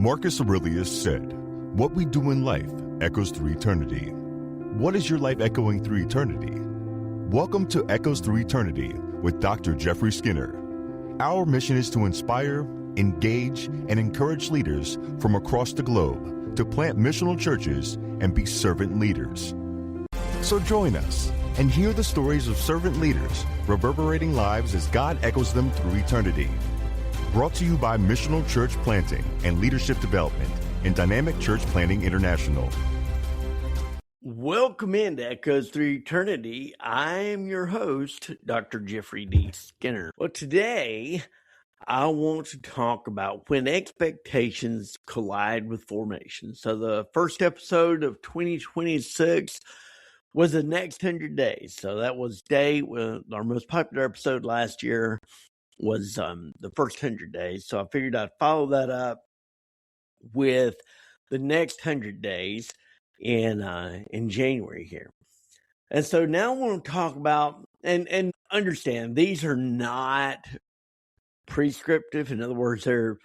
Marcus Aurelius said, "What we do in life echoes through eternity." What is your life echoing through eternity? Welcome to Echoes Through Eternity with Dr. Jeffrey Skinner. Our mission is to inspire, engage, and encourage leaders from across the globe to plant missional churches and be servant leaders. So join us and hear the stories of servant leaders reverberating lives as God echoes them through eternity. Brought to you by Missional Church Planting and Leadership Development and Dynamic Church Planting International. Welcome into Echoes Through Eternity. I'm your host, Dr. Jeffery D. Skinner. Well, today I want to talk about when expectations collide with formation. So the first episode of 2026 was the next 100 days. So that was our most popular episode last year was the first 100 days. So I figured I'd follow that up with the next 100 days in January here. And so now I want to talk about and understand these are not prescriptive. In other words, they're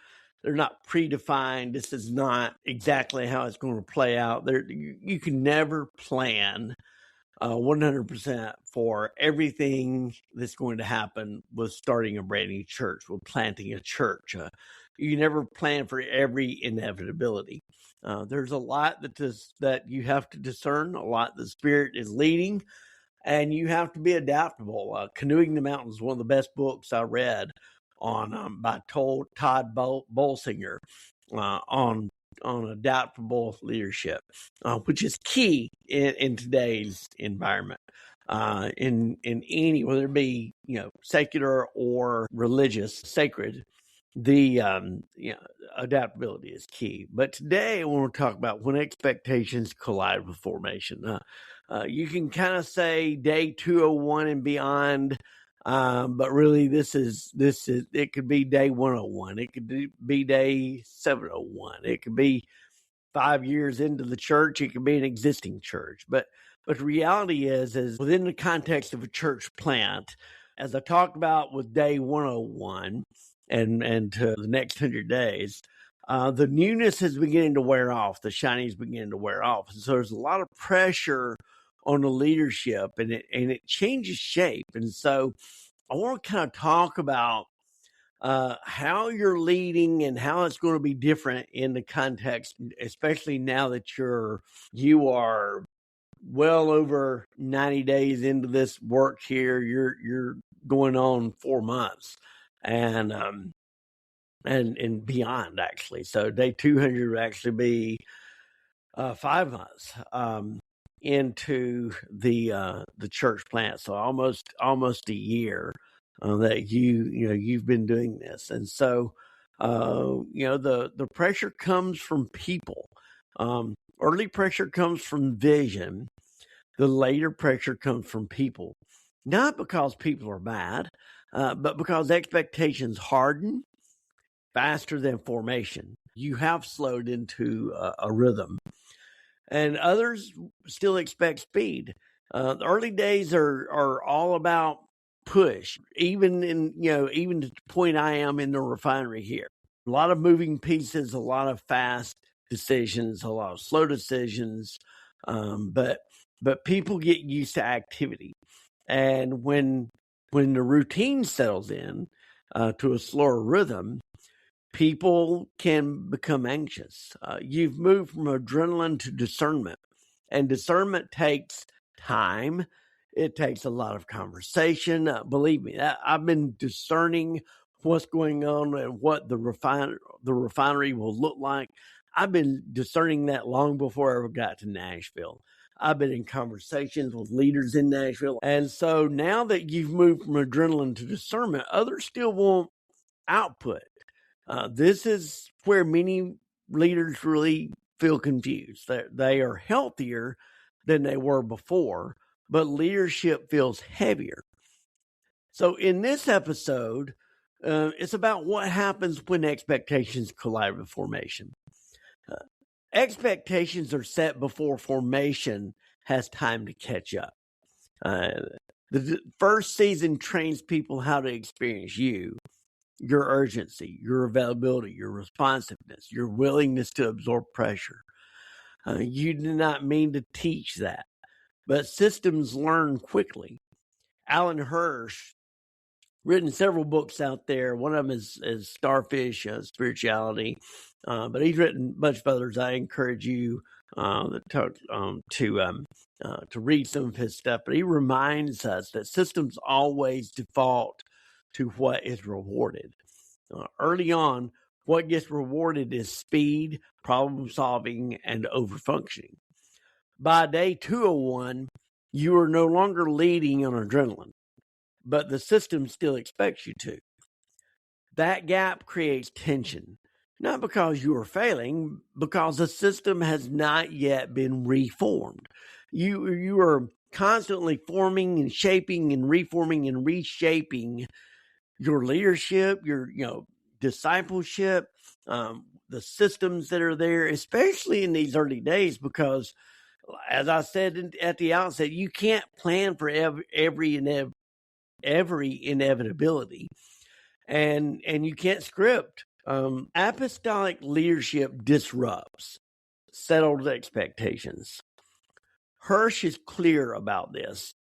not predefined. This is not exactly how it's going to play out. You can never plan 100% for everything that's going to happen with starting a brand new church, with planting a church. You never plan for every inevitability. There's a lot that you have to discern, a lot the Spirit is leading, and you have to be adaptable. Canoeing the Mountains is one of the best books I read on by Todd Bolsinger on adaptable leadership, which is key in today's environment. In any, whether it be secular or religious, sacred, the adaptability is key. But today I want to talk about when expectations collide with formation. You can kind of say day 201 and beyond. But really, this is it could be day 101. It could be day 701. It could be 5 years into the church. It could be an existing church. But the reality is within the context of a church plant, as I talked about with day 101 and to the next 100 days, the newness is beginning to wear off. The shiny is beginning to wear off. And so there's a lot of pressure on the leadership, and it changes shape. And so I want to kind of talk about how you're leading and how it's going to be different in the context, especially now that you are well over 90 days into this work here. You're going on 4 months and beyond, actually. So day 200 would actually be 5 months into the church plant, so almost a year that you've been doing this. And so the pressure comes from people. Early pressure comes from vision. The later pressure comes from people, not because people are bad, but because expectations harden faster than formation. You have slowed into a rhythm. And others still expect speed. The early days are all about push, even to the point I am in the refinery here. A lot of moving pieces, a lot of fast decisions, a lot of slow decisions. But people get used to activity. And when the routine settles in to a slower rhythm, people can become anxious. You've moved from adrenaline to discernment, and discernment takes time. It takes a lot of conversation. Believe me, I've been discerning what's going on and what the refinery will look like. I've been discerning that long before I ever got to Nashville. I've been in conversations with leaders in Nashville. And so now that you've moved from adrenaline to discernment, others still want output. This is where many leaders really feel confused. They are healthier than they were before, but leadership feels heavier. So in this episode, it's about what happens when expectations collide with formation. Expectations are set before formation has time to catch up. The first season trains people how to experience you. your urgency, your availability, your responsiveness, your willingness to absorb pressure. You do not mean to teach that, but systems learn quickly. Alan Hirsch, written several books out there. One of them is Starfish, Spirituality, but he's written a bunch of others. I encourage you to read some of his stuff. But he reminds us that systems always default to what is rewarded. Early on, what gets rewarded is speed, problem solving, and overfunctioning. By day 201, you are no longer leading on adrenaline, but the system still expects you to. That gap creates tension, not because you are failing, because the system has not yet been reformed. You are constantly forming and shaping and reforming and reshaping your leadership, your discipleship, the systems that are there, especially in these early days, because as I said at the outset, you can't plan for every inevitability, and you can't script. Apostolic leadership disrupts settled expectations. Hirsch is clear about this.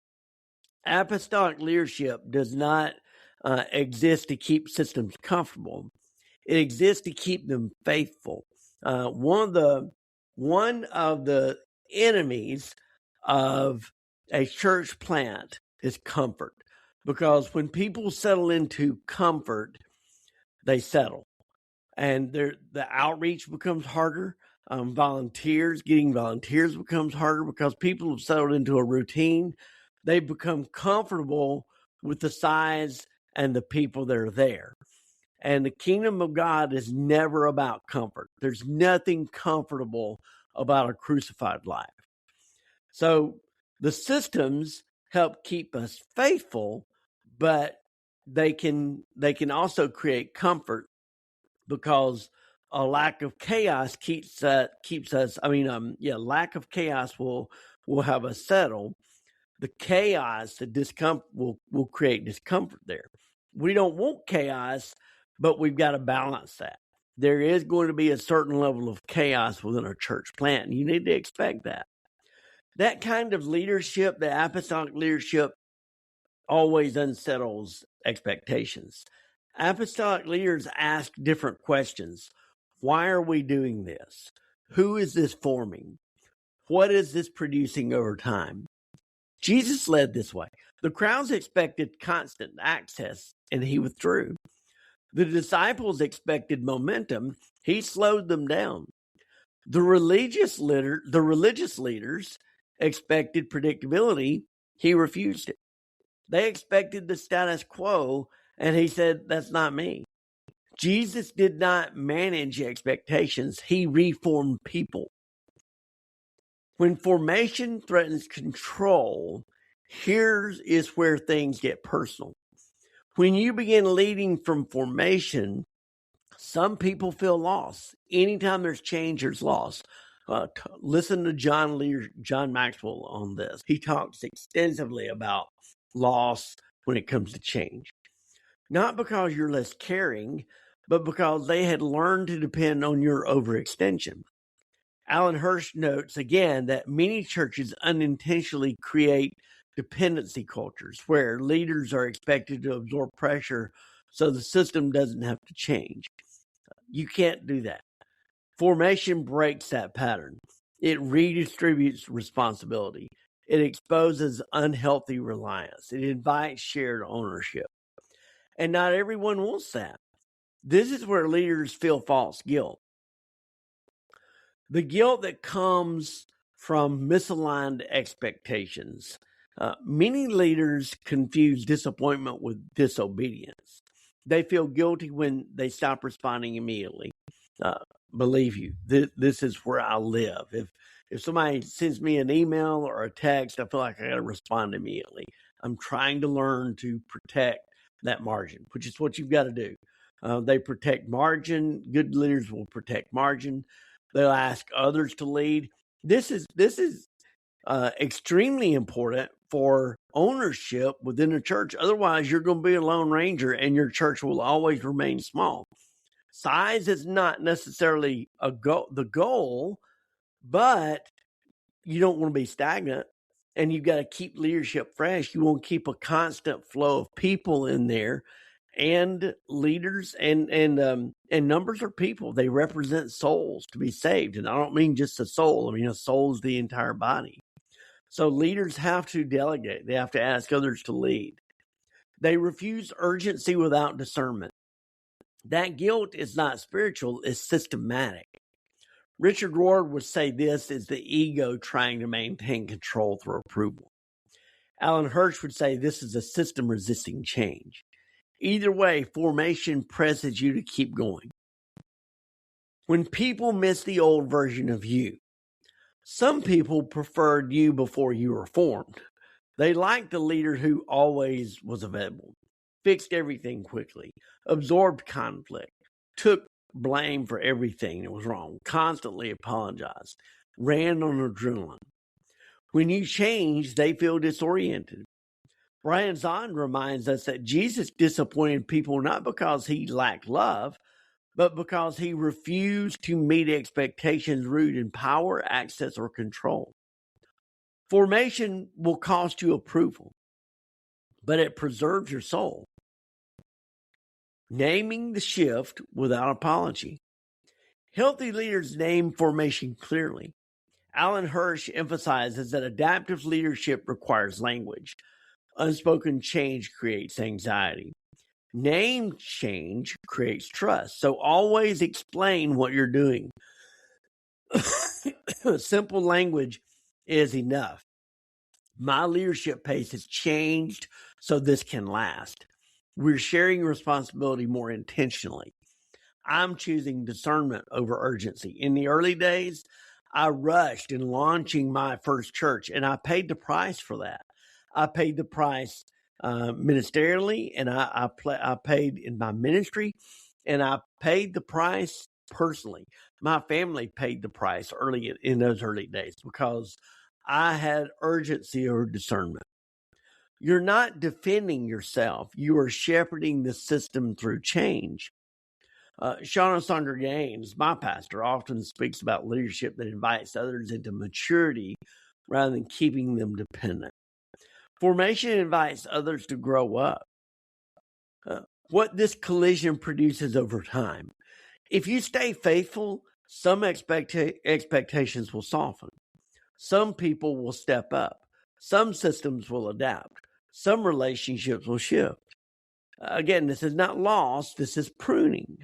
Apostolic leadership does not exist to keep systems comfortable. It exists to keep them faithful. One of the enemies of a church plant is comfort, because when people settle into comfort, they settle, and the outreach becomes harder. Getting volunteers becomes harder because people have settled into a routine. They become comfortable with the size and the people that are there. And the kingdom of God is never about comfort. There's nothing comfortable about a crucified life. So the systems help keep us faithful, but they can also create comfort, because a lack of chaos keeps us. Lack of chaos will have us settle. The chaos, the discomfort will create discomfort there. We don't want chaos, but we've got to balance that. There is going to be a certain level of chaos within our church plant, and you need to expect that. That kind of leadership, the apostolic leadership, always unsettles expectations. Apostolic leaders ask different questions. Why are we doing this? Who is this forming? What is this producing over time? Jesus led this way. The crowds expected constant access, and he withdrew. The disciples expected momentum. He slowed them down. The religious leaders expected predictability. He refused it. They expected the status quo, and he said, that's not me. Jesus did not manage expectations. He reformed people. When formation threatens control, here is where things get personal. When you begin leading from formation, some people feel lost. Anytime there's change, there's loss. Listen to John Maxwell on this. He talks extensively about loss when it comes to change. Not because you're less caring, but because they had learned to depend on your overextension. Alan Hirsch notes again that many churches unintentionally create dependency cultures where leaders are expected to absorb pressure so the system doesn't have to change. You can't do that. Formation breaks that pattern. It redistributes responsibility. It exposes unhealthy reliance. It invites shared ownership. And not everyone wants that. This is where leaders feel false guilt. The guilt that comes from misaligned expectations. Many leaders confuse disappointment with disobedience. They feel guilty when they stop responding immediately. Believe you, this is where I live. If somebody sends me an email or a text, I feel like I got to respond immediately. I'm trying to learn to protect that margin, which is what you've got to do. They protect margin. Good leaders will protect margin. They'll ask others to lead. This is extremely important for ownership within the church. Otherwise, you're going to be a lone ranger and your church will always remain small. Size is not necessarily the goal, but you don't want to be stagnant, and you've got to keep leadership fresh. You want to keep a constant flow of people in there, and leaders and numbers are people. They represent souls to be saved, and I don't mean just a soul. I mean a soul is the entire body. So leaders have to delegate. They have to ask others to lead. They refuse urgency without discernment. That guilt is not spiritual, it's systematic. Richard Ward would say this is the ego trying to maintain control through approval. Alan Hirsch would say this is a system resisting change. Either way, formation presses you to keep going. When people miss the old version of you, some people preferred you before you were formed. They liked the leader who always was available, fixed everything quickly, absorbed conflict, took blame for everything that was wrong, constantly apologized, ran on adrenaline. When you change, they feel disoriented. Brian Zahnd reminds us that Jesus disappointed people not because he lacked love, but because he refused to meet expectations rooted in power, access, or control. Formation will cost you approval, but it preserves your soul. Naming the shift without apology. Healthy leaders name formation clearly. Alan Hirsch emphasizes that adaptive leadership requires language. Unspoken change creates anxiety. Named change creates trust. So always explain what you're doing. Simple language is enough. My leadership pace has changed so this can last. We're sharing responsibility more intentionally. I'm choosing discernment over urgency. In the early days, I rushed in launching my first church, and I paid the price for that. I paid the price ministerially, and I paid in my ministry, and I paid the price personally. My family paid the price early in those early days because I had urgency or discernment. You're not defending yourself. You are shepherding the system through change. Shauna Saunders Gaines, my pastor, often speaks about leadership that invites others into maturity rather than keeping them dependent. Formation invites others to grow up. What this collision produces over time. If you stay faithful, some expectations will soften. Some people will step up. Some systems will adapt. Some relationships will shift. Again, this is not loss. This is pruning.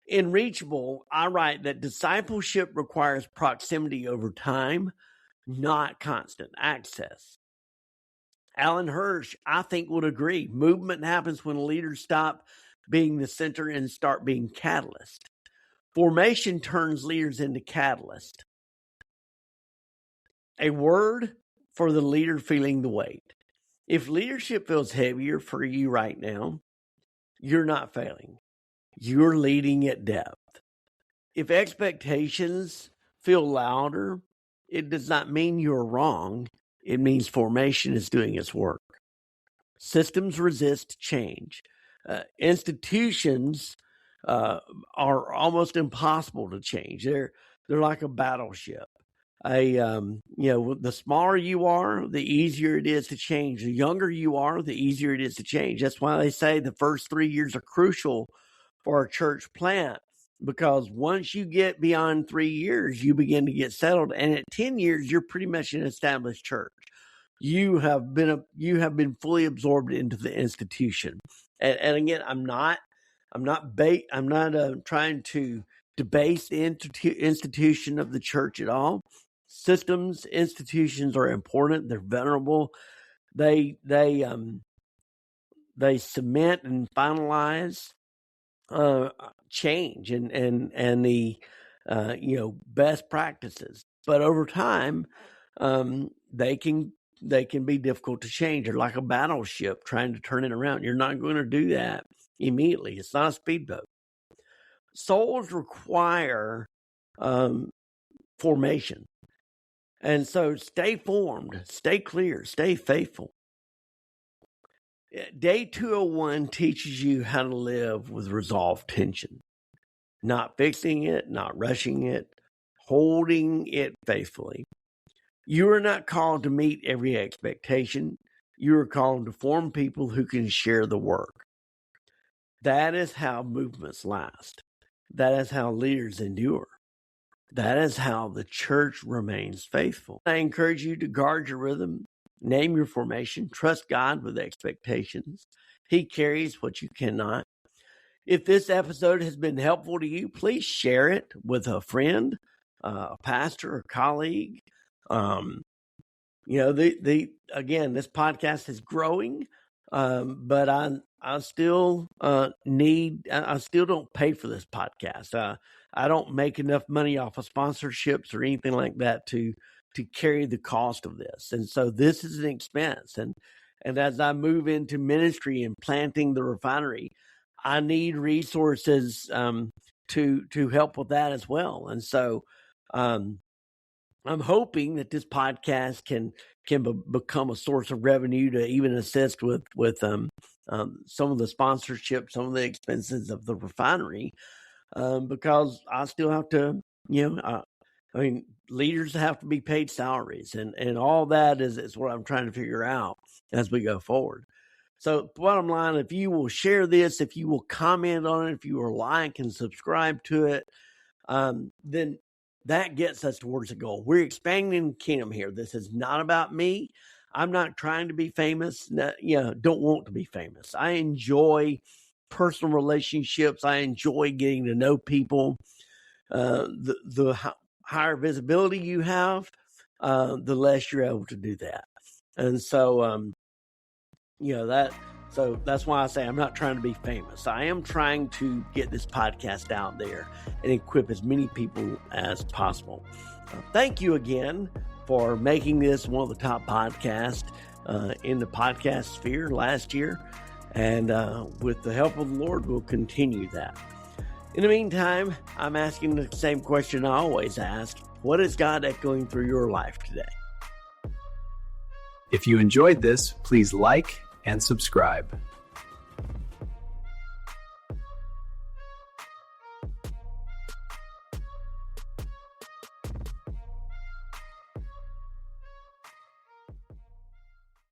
In Reachable, I write that discipleship requires proximity over time, not constant access. Alan Hirsch, I think, would agree. Movement happens when leaders stop being the center and start being catalyst. Formation turns leaders into catalyst. A word for the leader feeling the weight. If leadership feels heavier for you right now, you're not failing. You're leading at depth. If expectations feel louder, it does not mean you're wrong. It means formation is doing its work. Systems resist change. Institutions are almost impossible to change. They're like a battleship. The smaller you are, the easier it is to change. The younger you are, the easier it is to change. That's why they say the first 3 years are crucial for a church plant, because once you get beyond 3 years, you begin to get settled, and at 10 years, you're pretty much an established church. You have been fully absorbed into the institution. And again, I'm not trying to debase the institution of the church at all. Systems, institutions are important. They're venerable. They cement and finalize change and the best practices. But over time, they can be difficult to change. They're like a battleship trying to turn it around. You're not going to do that immediately. It's not a speedboat. Souls require formation. And so stay formed, stay clear, stay faithful. Day 201 teaches you how to live with resolved tension, not fixing it, not rushing it, holding it faithfully. You are not called to meet every expectation. You are called to form people who can share the work. That is how movements last. That is how leaders endure. That is how the church remains faithful. I encourage you to guard your rhythm, name your formation, trust God with expectations. He carries what you cannot. If this episode has been helpful to you, please share it with a friend, a pastor, a colleague. Again, this podcast is growing, but I still don't pay for this podcast. I don't make enough money off of sponsorships or anything like that to carry the cost of this. And so this is an expense. And as I move into ministry and planting the refinery, I need resources to help with that as well. And so I'm hoping that this podcast can become a source of revenue to even assist with some of the sponsorship, some of the expenses of the refinery, because I still have to, leaders have to be paid salaries, and all that is what I'm trying to figure out as we go forward. So bottom line, if you will share this, if you will comment on it, if you will like and subscribe to it, then that gets us towards the goal. We're expanding the kingdom here. This is not about me. I'm not trying to be famous. Don't want to be famous. I enjoy personal relationships. I enjoy getting to know people. The higher visibility you have, the less you're able to do that. And so, So that's why I say I'm not trying to be famous. I am trying to get this podcast out there and equip as many people as possible. Thank you again for making this one of the top podcasts in the podcast sphere last year. And with the help of the Lord, we'll continue that. In the meantime, I'm asking the same question I always ask. What is God echoing through your life today? If you enjoyed this, please like and subscribe.